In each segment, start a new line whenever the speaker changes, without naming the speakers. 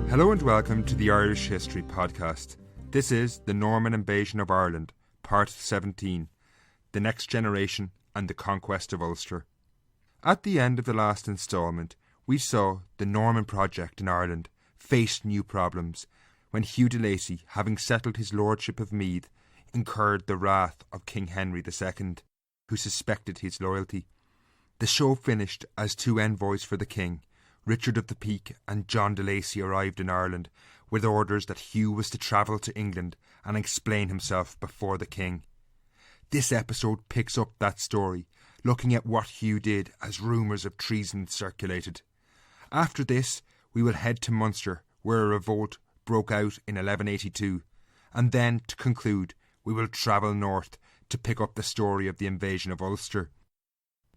Hello and welcome to the Irish History Podcast. This is The Norman Invasion of Ireland, Part 17, The Next Generation and the Conquest of Ulster. At the end of the last instalment, we saw the Norman project in Ireland face new problems when Hugh de Lacy, having settled his lordship of Meath, incurred the wrath of King Henry II, who suspected his loyalty. The show finished as two envoys for the king, Richard of the Peak and John de Lacy, arrived in Ireland with orders that Hugh was to travel to England and explain himself before the king. This episode picks up that story, looking at what Hugh did as rumours of treason circulated. After this, we will head to Munster, where a revolt broke out in 1182, and then, to conclude, we will travel north to pick up the story of the invasion of Ulster.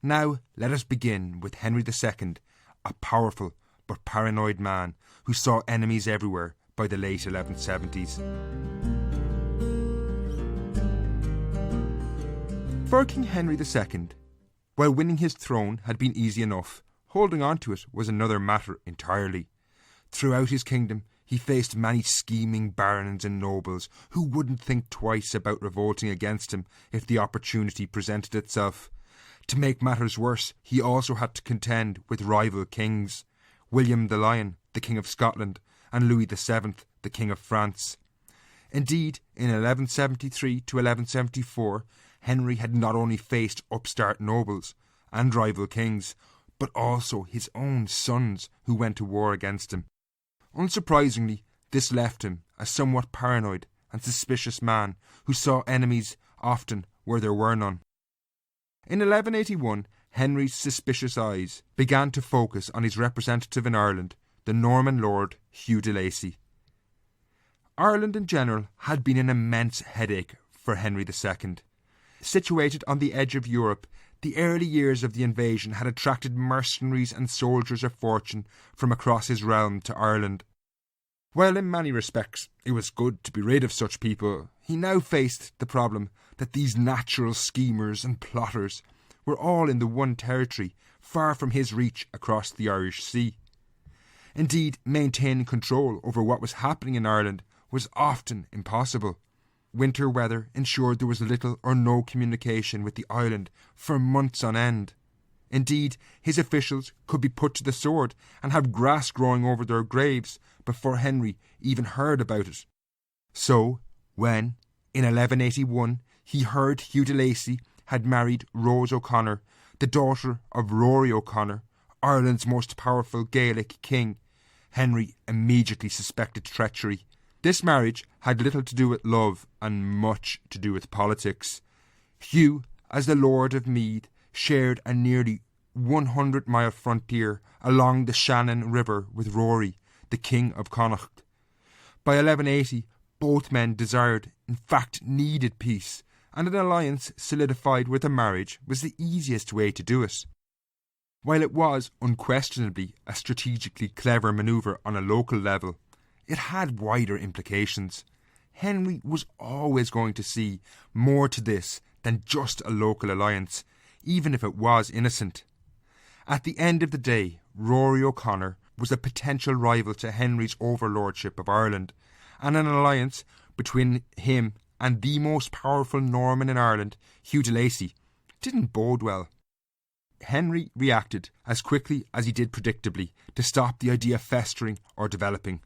Now, let us begin with Henry II, a powerful but paranoid man who saw enemies everywhere by the late 1170s. For King Henry II, while winning his throne had been easy enough, holding on to it was another matter entirely. Throughout his kingdom, he faced many scheming barons and nobles who wouldn't think twice about revolting against him if the opportunity presented itself. To make matters worse, he also had to contend with rival kings, William the Lion, the King of Scotland, and Louis VII, the King of France. Indeed, in 1173 to 1174, Henry had not only faced upstart nobles and rival kings, but also his own sons who went to war against him. Unsurprisingly, this left him a somewhat paranoid and suspicious man who saw enemies often where there were none. In 1181, Henry's suspicious eyes began to focus on his representative in Ireland, the Norman lord Hugh de Lacy. Ireland in general had been an immense headache for Henry II. Situated on the edge of Europe, the early years of the invasion had attracted mercenaries and soldiers of fortune from across his realm to Ireland. While in many respects it was good to be rid of such people, he now faced the problem that these natural schemers and plotters were all in the one territory, far from his reach across the Irish Sea. Indeed, maintaining control over what was happening in Ireland was often impossible. Winter weather ensured there was little or no communication with the island for months on end. Indeed, his officials could be put to the sword and have grass growing over their graves before Henry even heard about it. So, when, in 1181, he heard Hugh de Lacy had married Rose O'Connor, the daughter of Rory O'Connor, Ireland's most powerful Gaelic king, Henry immediately suspected treachery. This marriage had little to do with love and much to do with politics. Hugh, as the Lord of Meath, shared a nearly 100-mile frontier along the Shannon River with Rory, the King of Connacht. By 1180, both men desired, in fact needed peace, and an alliance solidified with a marriage was the easiest way to do it. While it was unquestionably a strategically clever manoeuvre on a local level, it had wider implications. Henry was always going to see more to this than just a local alliance, even if it was innocent. At the end of the day, Rory O'Connor was a potential rival to Henry's overlordship of Ireland, and an alliance between him and the most powerful Norman in Ireland, Hugh de Lacy, didn't bode well. Henry reacted as quickly as he did predictably to stop the idea festering or developing.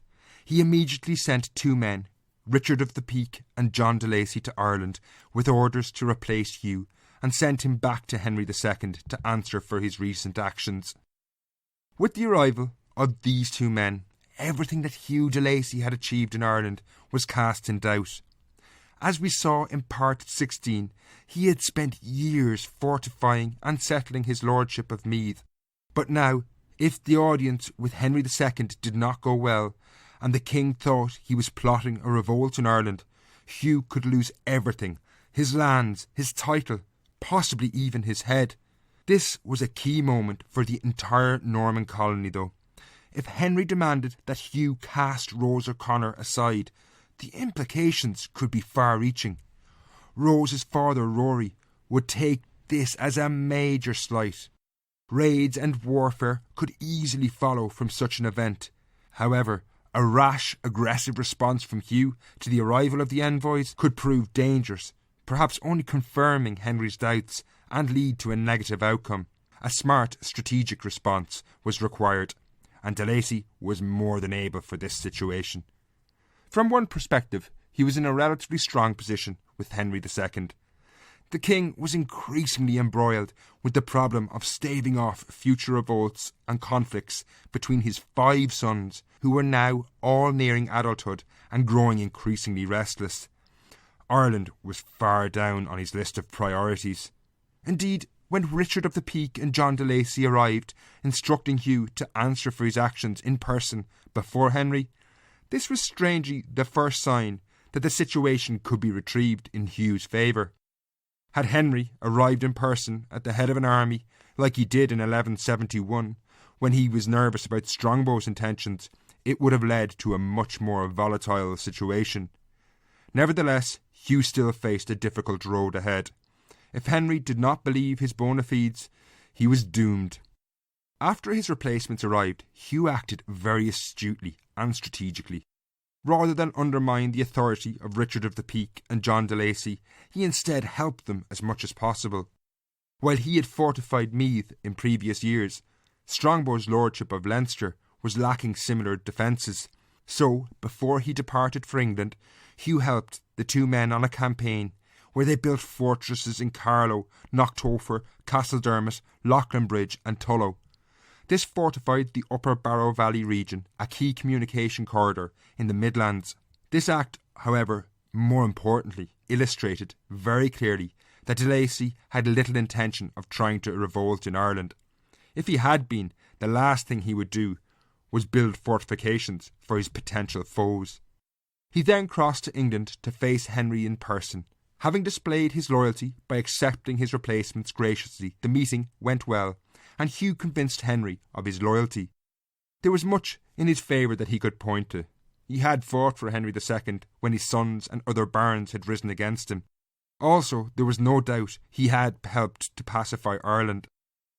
He immediately sent two men, Richard of the Peak and John de Lacy, to Ireland with orders to replace Hugh, and sent him back to Henry II to answer for his recent actions. With the arrival of these two men, everything that Hugh de Lacy had achieved in Ireland was cast in doubt. As we saw in Part 16, he had spent years fortifying and settling his lordship of Meath. But now, if the audience with Henry II did not go well, and the king thought he was plotting a revolt in Ireland, Hugh could lose everything, his lands, his title, possibly even his head. This was a key moment for the entire Norman colony, though. If Henry demanded that Hugh cast Rose O'Connor aside, the implications could be far-reaching. Rose's father, Rory, would take this as a major slight. Raids and warfare could easily follow from such an event. However, A rash, aggressive response from Hugh to the arrival of the envoys could prove dangerous, perhaps only confirming Henry's doubts and lead to a negative outcome. A smart, strategic response was required, and de Lacy was more than able for this situation. From one perspective, he was in a relatively strong position with Henry II. The king was increasingly embroiled with the problem of staving off future revolts and conflicts between his 5 sons, who were now all nearing adulthood and growing increasingly restless. Ireland was far down on his list of priorities. Indeed, when Richard of the Peak and John de Lacy arrived, instructing Hugh to answer for his actions in person before Henry, this was strangely the first sign that the situation could be retrieved in Hugh's favour. Had Henry arrived in person at the head of an army, like he did in 1171, when he was nervous about Strongbow's intentions, it would have led to a much more volatile situation. Nevertheless, Hugh still faced a difficult road ahead. If Henry did not believe his bona fides, he was doomed. After his replacements arrived, Hugh acted very astutely and strategically. Rather than undermine the authority of Richard of the Peak and John de Lacy, he instead helped them as much as possible. While he had fortified Meath in previous years, Strongbow's lordship of Leinster was lacking similar defences. So, before he departed for England, Hugh helped the 2 men on a campaign where they built fortresses in Carlow, Knocktofer, Castledermot, Leighlinbridge and Tullow. This fortified the Upper Barrow Valley region, a key communication corridor in the Midlands. This act, however, more importantly, illustrated very clearly that de Lacy had little intention of trying to revolt in Ireland. If he had been, the last thing he would do was build fortifications for his potential foes. He then crossed to England to face Henry in person. Having displayed his loyalty by accepting his replacements graciously, the meeting went well, and Hugh convinced Henry of his loyalty. There was much in his favour that he could point to. He had fought for Henry II when his sons and other barons had risen against him. Also, there was no doubt he had helped to pacify Ireland.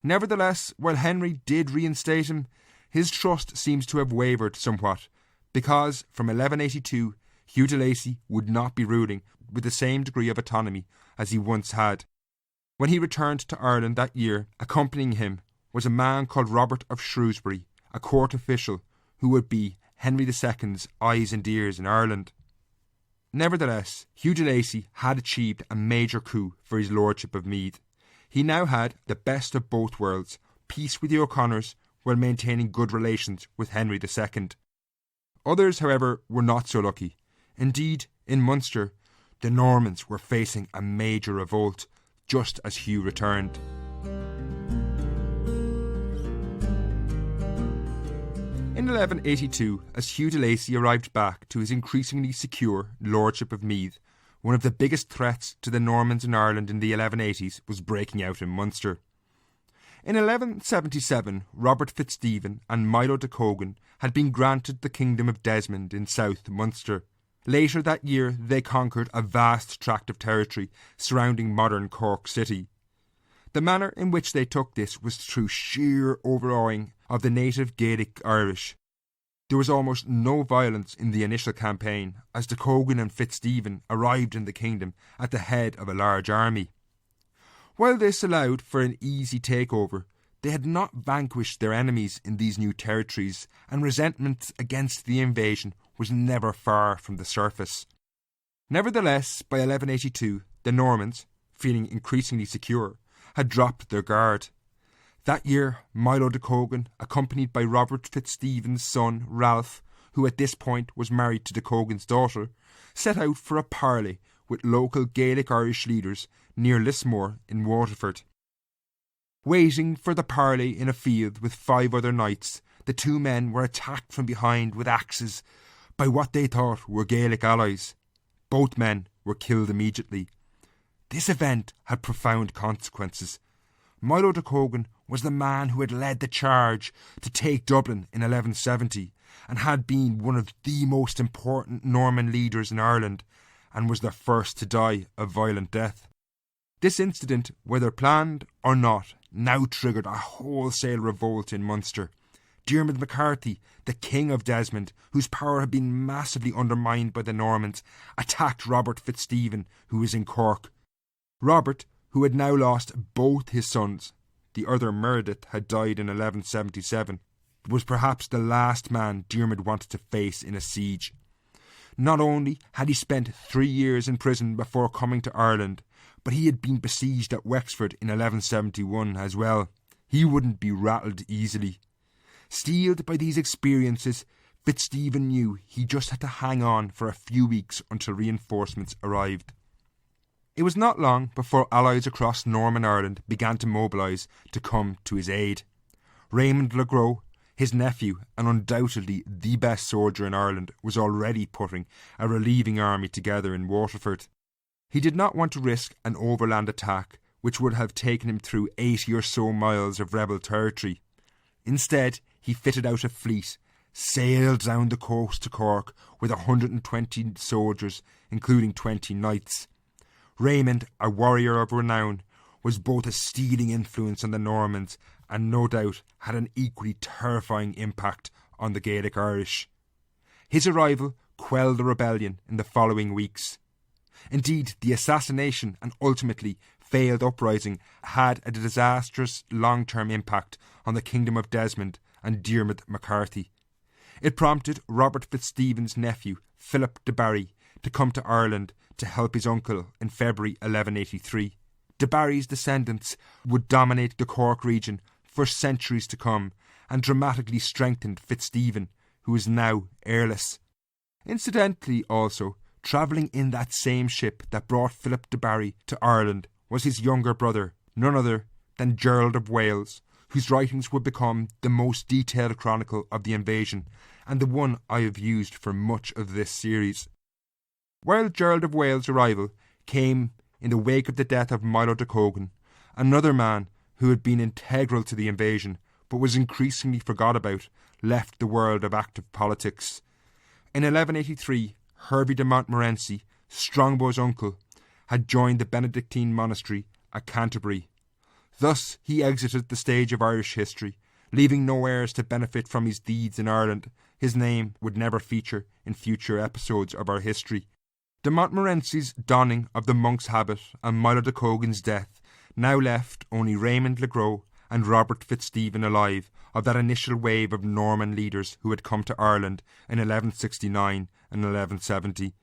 Nevertheless, while Henry did reinstate him, his trust seems to have wavered somewhat, because from 1182 Hugh de Lacy would not be ruling with the same degree of autonomy as he once had. When he returned to Ireland that year, accompanying him was a man called Robert of Shrewsbury, a court official who would be Henry II's eyes and ears in Ireland. Nevertheless, Hugh de Lacy had achieved a major coup for his lordship of Meath. He now had the best of both worlds, peace with the O'Connors while maintaining good relations with Henry II. Others, however, were not so lucky. Indeed, in Munster, the Normans were facing a major revolt just as Hugh returned. In 1182, as Hugh de Lacy arrived back to his increasingly secure lordship of Meath, one of the biggest threats to the Normans in Ireland in the 1180s was breaking out in Munster. In 1177, Robert Fitzstephen and Milo de Cogan had been granted the kingdom of Desmond in South Munster. Later that year, they conquered a vast tract of territory surrounding modern Cork City. The manner in which they took this was through sheer overawing of the native Gaelic Irish. There was almost no violence in the initial campaign, as de Cogan and Fitzstephen arrived in the kingdom at the head of a large army. While this allowed for an easy takeover, they had not vanquished their enemies in these new territories, and resentment against the invasion was never far from the surface. Nevertheless, by 1182, the Normans, feeling increasingly secure, had dropped their guard. That year, Milo de Cogan, accompanied by Robert Fitzstephen's son, Ralph, who at this point was married to de Cogan's daughter, set out for a parley with local Gaelic Irish leaders near Lismore in Waterford. Waiting for the parley in a field with 5 other knights, the 2 men were attacked from behind with axes by what they thought were Gaelic allies. Both men were killed immediately. This event had profound consequences. Milo de Cogan was the man who had led the charge to take Dublin in 1170 and had been one of the most important Norman leaders in Ireland, and was the first to die a violent death. This incident, whether planned or not, now triggered a wholesale revolt in Munster. Diarmuid MacCarthy, the King of Desmond, whose power had been massively undermined by the Normans, attacked Robert Fitzstephen, who was in Cork. Robert, who had now lost both his sons, the other Meredith had died in 1177, was perhaps the last man Diarmuid wanted to face in a siege. Not only had he spent 3 years in prison before coming to Ireland, but he had been besieged at Wexford in 1171 as well. He wouldn't be rattled easily. Steeled by these experiences, Fitzstephen knew he just had to hang on for a few weeks until reinforcements arrived. It was not long before allies across Norman Ireland began to mobilise to come to his aid. Raymond le Gros, his nephew and undoubtedly the best soldier in Ireland, was already putting a relieving army together in Waterford. He did not want to risk an overland attack which would have taken him through 80 or so miles of rebel territory. Instead, he fitted out a fleet, sailed down the coast to Cork with 120 soldiers, including 20 knights. Raymond, a warrior of renown, was both a stealing influence on the Normans and no doubt had an equally terrifying impact on the Gaelic Irish. His arrival quelled the rebellion in the following weeks. Indeed, the assassination and ultimately failed uprising had a disastrous long-term impact on the Kingdom of Desmond and Diarmuid MacCarthy. It prompted Robert Fitzstephen's nephew, Philip de Barry, to come to Ireland to help his uncle in February 1183. De Barry's descendants would dominate the Cork region for centuries to come and dramatically strengthened Fitzstephen, who is now heirless. Incidentally also, travelling in that same ship that brought Philip de Barry to Ireland was his younger brother, none other than Gerald of Wales, whose writings would become the most detailed chronicle of the invasion and the one I have used for much of this series. While Gerald of Wales' arrival came in the wake of the death of Milo de Cogan, another man who had been integral to the invasion but was increasingly forgot about, left the world of active politics. In 1183, Hervey de Montmorency, Strongbow's uncle, had joined the Benedictine monastery at Canterbury. Thus he exited the stage of Irish history, leaving no heirs to benefit from his deeds in Ireland. His name would never feature in future episodes of our history. De Montmorency's donning of the monk's habit and Milo de Cogan's death now left only Raymond le Gros and Robert Fitzstephen alive of that initial wave of Norman leaders who had come to Ireland in 1169 and 1170.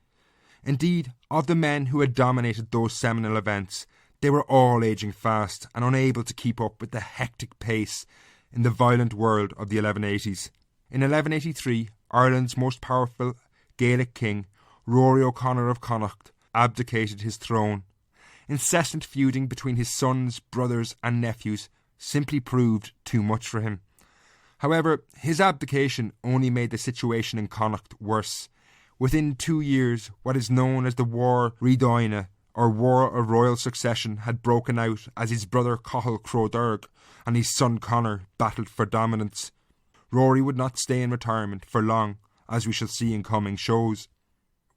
Indeed, of the men who had dominated those seminal events, they were all aging fast and unable to keep up with the hectic pace in the violent world of the 1180s. In 1183, Ireland's most powerful Gaelic king, Rory O'Connor of Connacht, abdicated his throne. Incessant feuding between his sons, brothers and nephews simply proved too much for him. However, his abdication only made the situation in Connacht worse. Within 2 years, what is known as the War Ridoine, or War of Royal Succession, had broken out as his brother Cathal Crodurg and his son Conor battled for dominance. Rory would not stay in retirement for long, as we shall see in coming shows.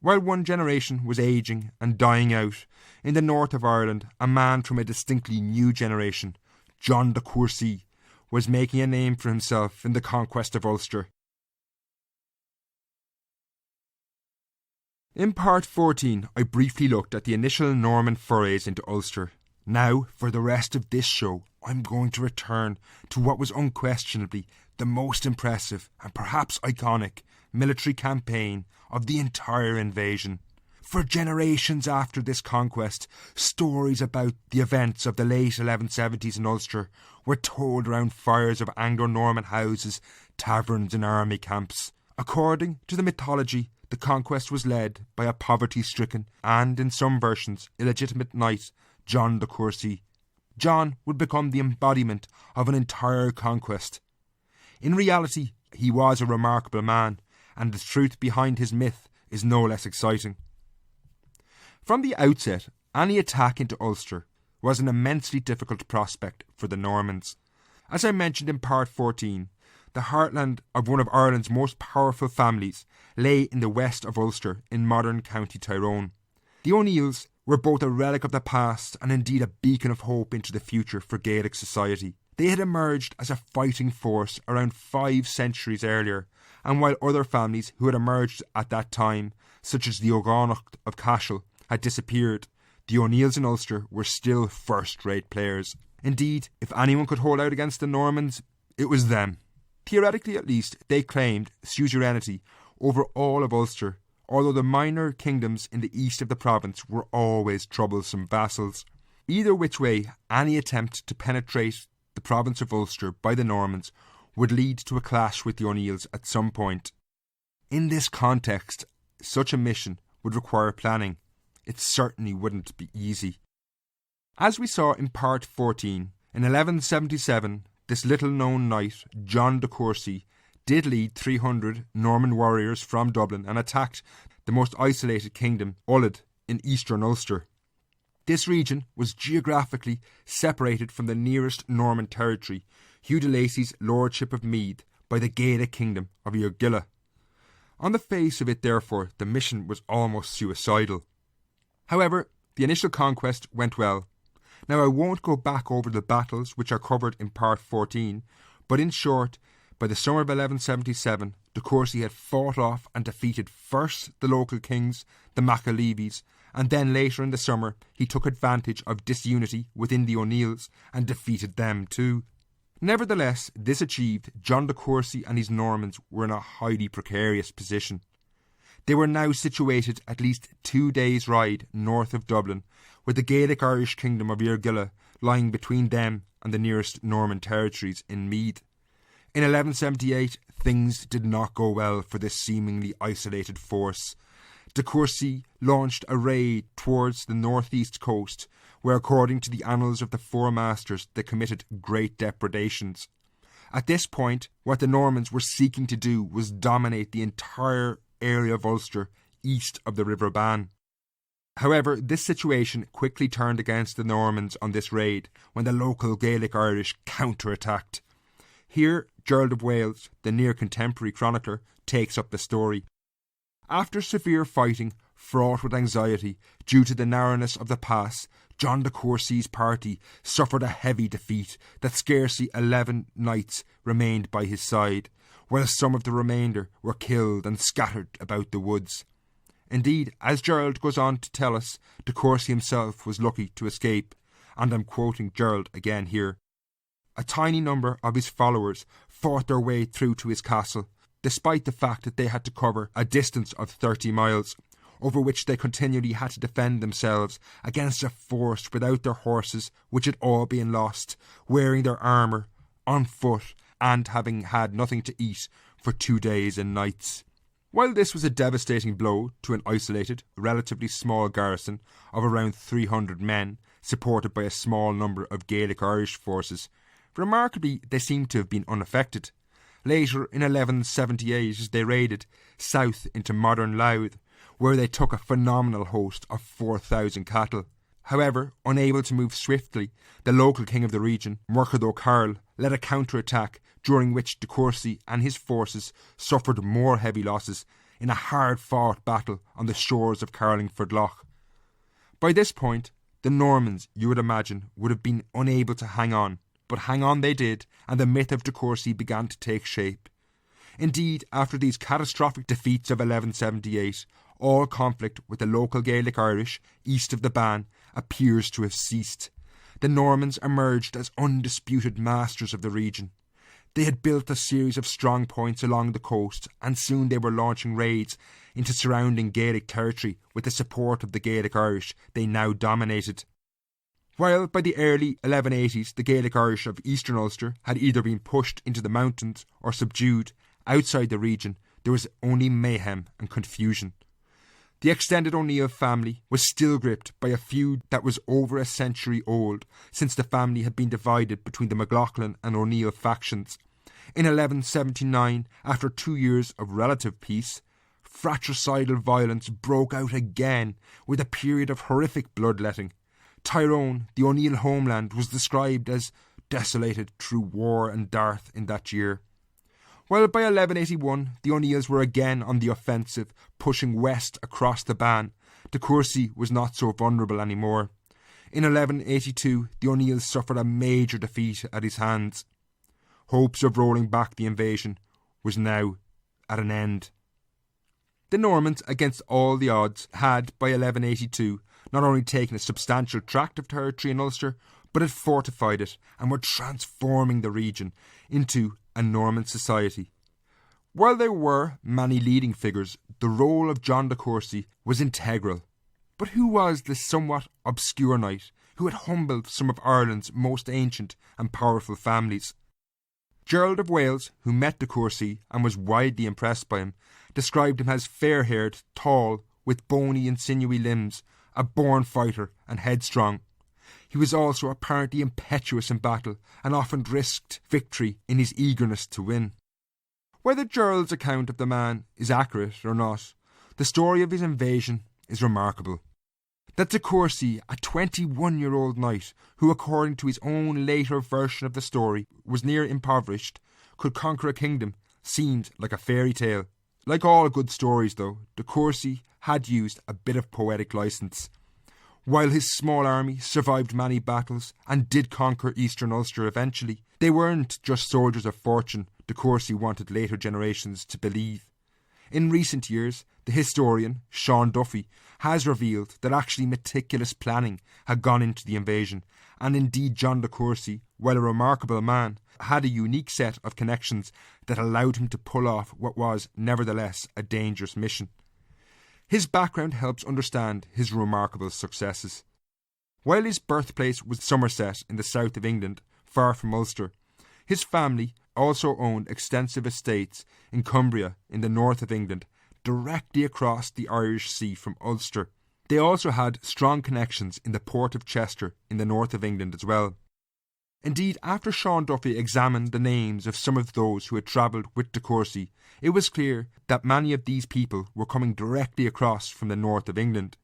While one generation was ageing and dying out, in the north of Ireland, a man from a distinctly new generation, John de Courcy, was making a name for himself in the conquest of Ulster. In part 14, I briefly looked at the initial Norman forays into Ulster. Now, for the rest of this show, I'm going to return to what was unquestionably the most impressive and perhaps iconic military campaign of the entire invasion. For generations after this conquest, stories about the events of the late 1170s in Ulster were told around fires of Anglo-Norman houses, taverns and army camps. According to the mythology, the conquest was led by a poverty-stricken and, in some versions, illegitimate knight, John de Courcy. John would become the embodiment of an entire conquest. In reality, he was a remarkable man, and the truth behind his myth is no less exciting. From the outset, any attack into Ulster was an immensely difficult prospect for the Normans. As I mentioned in part 14, the heartland of one of Ireland's most powerful families lay in the west of Ulster in modern County Tyrone. The O'Neills were both a relic of the past and indeed a beacon of hope into the future for Gaelic society. They had emerged as a fighting force around 5 centuries earlier, and while other families who had emerged at that time, such as the O'Gonnocht of Cashel, had disappeared, the O'Neills in Ulster were still first-rate players. Indeed, if anyone could hold out against the Normans, it was them. Theoretically at least, they claimed suzerainty over all of Ulster, although the minor kingdoms in the east of the province were always troublesome vassals. Either which way, any attempt to penetrate the province of Ulster by the Normans would lead to a clash with the O'Neills at some point. In this context, such a mission would require planning. It certainly wouldn't be easy. As we saw in part 14, in 1177, this little-known knight, John de Courcy, did lead 300 Norman warriors from Dublin and attacked the most isolated kingdom, Ullid, in eastern Ulster. This region was geographically separated from the nearest Norman territory, Hugh de Lacy's lordship of Meath, by the Gaelic kingdom of Irgilla. On the face of it, therefore, the mission was almost suicidal. However, the initial conquest went well. Now, I won't go back over the battles which are covered in part 14, but in short, by the summer of 1177, de Courcy had fought off and defeated first the local kings, the MacAlevies, and then later in the summer he took advantage of disunity within the O'Neills and defeated them too. Nevertheless, this achieved, John de Courcy and his Normans were in a highly precarious position. They were now situated at least 2 days' ride north of Dublin, with the Gaelic Irish kingdom of Irgilla lying between them and the nearest Norman territories in Meath. In 1178, things did not go well for this seemingly isolated force. De Courcy launched a raid towards the northeast coast, where, according to the annals of the Four Masters, they committed great depredations. At this point, what the Normans were seeking to do was dominate the entire area of Ulster east of the River Bann. However, this situation quickly turned against the Normans on this raid when the local Gaelic Irish counter-attacked. Here, Gerald of Wales, the near-contemporary chronicler, takes up the story. After severe fighting, fraught with anxiety due to the narrowness of the pass, John de Courcy's party suffered a heavy defeat that scarcely 11 knights remained by his side, while some of the remainder were killed and scattered about the woods. Indeed, as Gerald goes on to tell us, de Courcy himself was lucky to escape, and I'm quoting Gerald again here. A tiny number of his followers fought their way through to his castle, despite the fact that they had to cover a distance of 30 miles, over which they continually had to defend themselves against a force without their horses, which had all been lost, wearing their armour, on foot, and having had nothing to eat for 2 days and nights. While this was a devastating blow to an isolated, relatively small garrison of around 300 men, supported by a small number of Gaelic Irish forces, remarkably they seem to have been unaffected. Later, in 1178, they raided south into modern Louth, where they took a phenomenal host of 4,000 cattle. However, unable to move swiftly, the local king of the region, Murchad O'Carroll, led a counter-attack during which de Courcy and his forces suffered more heavy losses in a hard-fought battle on the shores of Carlingford Lough. By this point, the Normans, you would imagine, would have been unable to hang on, but hang on they did, and the myth of de Courcy began to take shape. Indeed, after these catastrophic defeats of 1178, all conflict with the local Gaelic Irish east of the Bann appears to have ceased. The Normans emerged as undisputed masters of the region. They had built a series of strong points along the coast, and soon they were launching raids into surrounding Gaelic territory with the support of the Gaelic Irish they now dominated. While by the early 1180s the Gaelic Irish of eastern Ulster had either been pushed into the mountains or subdued, outside the region there was only mayhem and confusion. The extended O'Neill family was still gripped by a feud that was over a century old, since the family had been divided between the MacLachlan and O'Neill factions. In 1179, after 2 years of relative peace, fratricidal violence broke out again, with a period of horrific bloodletting. Tyrone, the O'Neill homeland, was described as desolated through war and dearth in that year. While by 1181 the O'Neills were again on the offensive, pushing west across the Bann, de Courcy was not so vulnerable anymore. In 1182, the O'Neills suffered a major defeat at his hands. Hopes of rolling back the invasion was now at an end. The Normans, against all the odds, had, by 1182, not only taken a substantial tract of territory in Ulster, but had fortified it and were transforming the region into a Norman society. While there were many leading figures, the role of John de Courcy was integral. But who was this somewhat obscure knight who had humbled some of Ireland's most ancient and powerful families? Gerald of Wales, who met de Courcy and was widely impressed by him, described him as fair-haired, tall, with bony and sinewy limbs, a born fighter and headstrong. He was also apparently impetuous in battle and often risked victory in his eagerness to win. Whether Gerald's account of the man is accurate or not, the story of his invasion is remarkable. That de Courcy, a 21-year-old knight who, according to his own later version of the story, was near impoverished, could conquer a kingdom, seemed like a fairy tale. Like all good stories, though, de Courcy had used a bit of poetic licence. While his small army survived many battles and did conquer eastern Ulster eventually, they weren't just soldiers of fortune de Courcy wanted later generations to believe. In recent years, the historian, Sean Duffy, has revealed that actually meticulous planning had gone into the invasion, and indeed John de Courcy, while a remarkable man, had a unique set of connections that allowed him to pull off what was, nevertheless, a dangerous mission. His background helps understand his remarkable successes. While his birthplace was Somerset in the south of England, far from Ulster, his family also owned extensive estates in Cumbria in the north of England, directly across the Irish Sea from Ulster. They also had strong connections in the port of Chester in the north of England as well. Indeed, after Sean Duffy examined the names of some of those who had travelled with de Courcy, it was clear that many of these people were coming directly across from the north of England.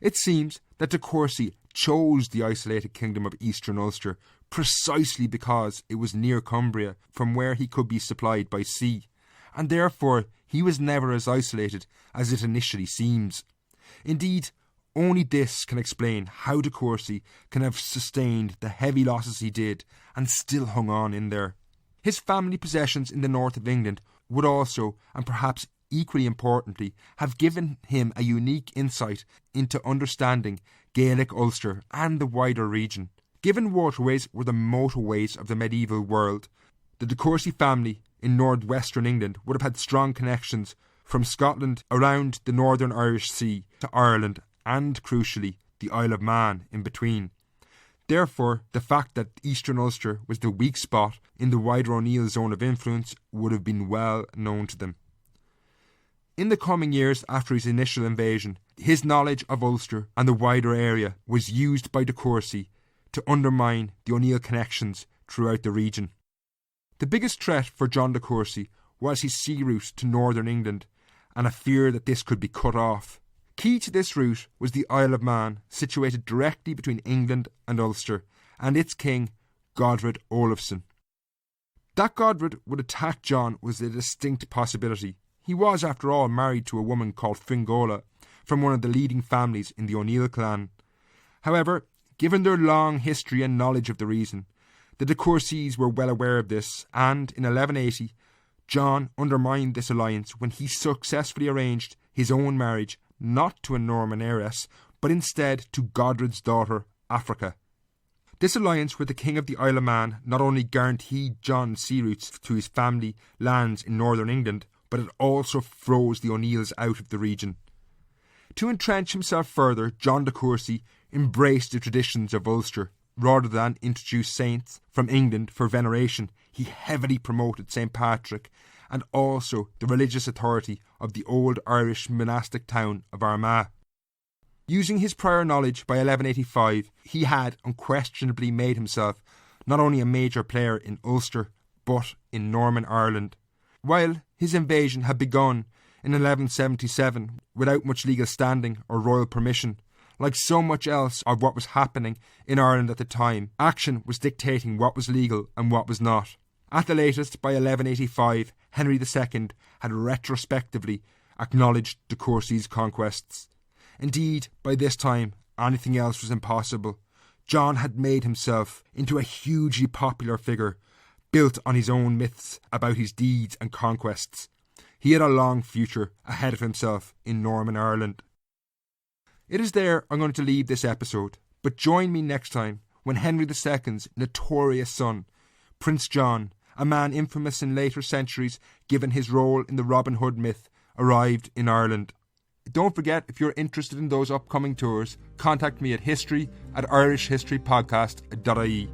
It seems that de Courcy chose the isolated kingdom of eastern Ulster precisely because it was near Cumbria, from where he could be supplied by sea, and therefore he was never as isolated as it initially seems. Indeed, only this can explain how de Courcy can have sustained the heavy losses he did and still hung on in there. His family possessions in the north of England would also, and perhaps equally importantly, have given him a unique insight into understanding Gaelic Ulster and the wider region. Given waterways were the motorways of the medieval world, the de Courcy family in northwestern England would have had strong connections from Scotland around the northern Irish Sea to Ireland and, crucially, the Isle of Man in between. Therefore, the fact that eastern Ulster was the weak spot in the wider O'Neill zone of influence would have been well known to them. In the coming years after his initial invasion, his knowledge of Ulster and the wider area was used by de Courcy to undermine the O'Neill connections throughout the region. The biggest threat for John de Courcy was his sea route to northern England and a fear that this could be cut off. Key to this route was the Isle of Man, situated directly between England and Ulster, and its king, Godred Olafsson. That Godred would attack John was a distinct possibility. He was, after all, married to a woman called Fingola, from one of the leading families in the O'Neill clan. However, given their long history and knowledge of the reason, the de Courcys were well aware of this, and in 1180, John undermined this alliance when he successfully arranged his own marriage not to a Norman heiress, but instead to Godred's daughter, Africa. This alliance with the King of the Isle of Man not only guaranteed John sea routes to his family lands in northern England, but it also froze the O'Neills out of the region. To entrench himself further, John de Courcy embraced the traditions of Ulster. Rather than introduce saints from England for veneration, he heavily promoted St. Patrick and also the religious authority of the old Irish monastic town of Armagh. Using his prior knowledge, by 1185, he had unquestionably made himself not only a major player in Ulster, but in Norman Ireland. While his invasion had begun in 1177 without much legal standing or royal permission, like so much else of what was happening in Ireland at the time, action was dictating what was legal and what was not. At the latest, by 1185, Henry II had retrospectively acknowledged de Courcy's conquests. Indeed, by this time, anything else was impossible. John had made himself into a hugely popular figure, built on his own myths about his deeds and conquests. He had a long future ahead of himself in Norman Ireland. It is there I'm going to leave this episode, but join me next time when Henry II's notorious son, Prince John, a man infamous in later centuries given his role in the Robin Hood myth, arrived in Ireland. Don't forget, if you're interested in those upcoming tours, contact me at history@irishhistorypodcast.ie.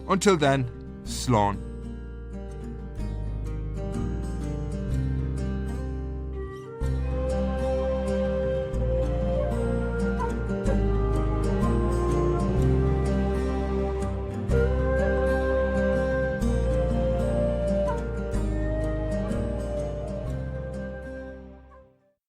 Until then, slán.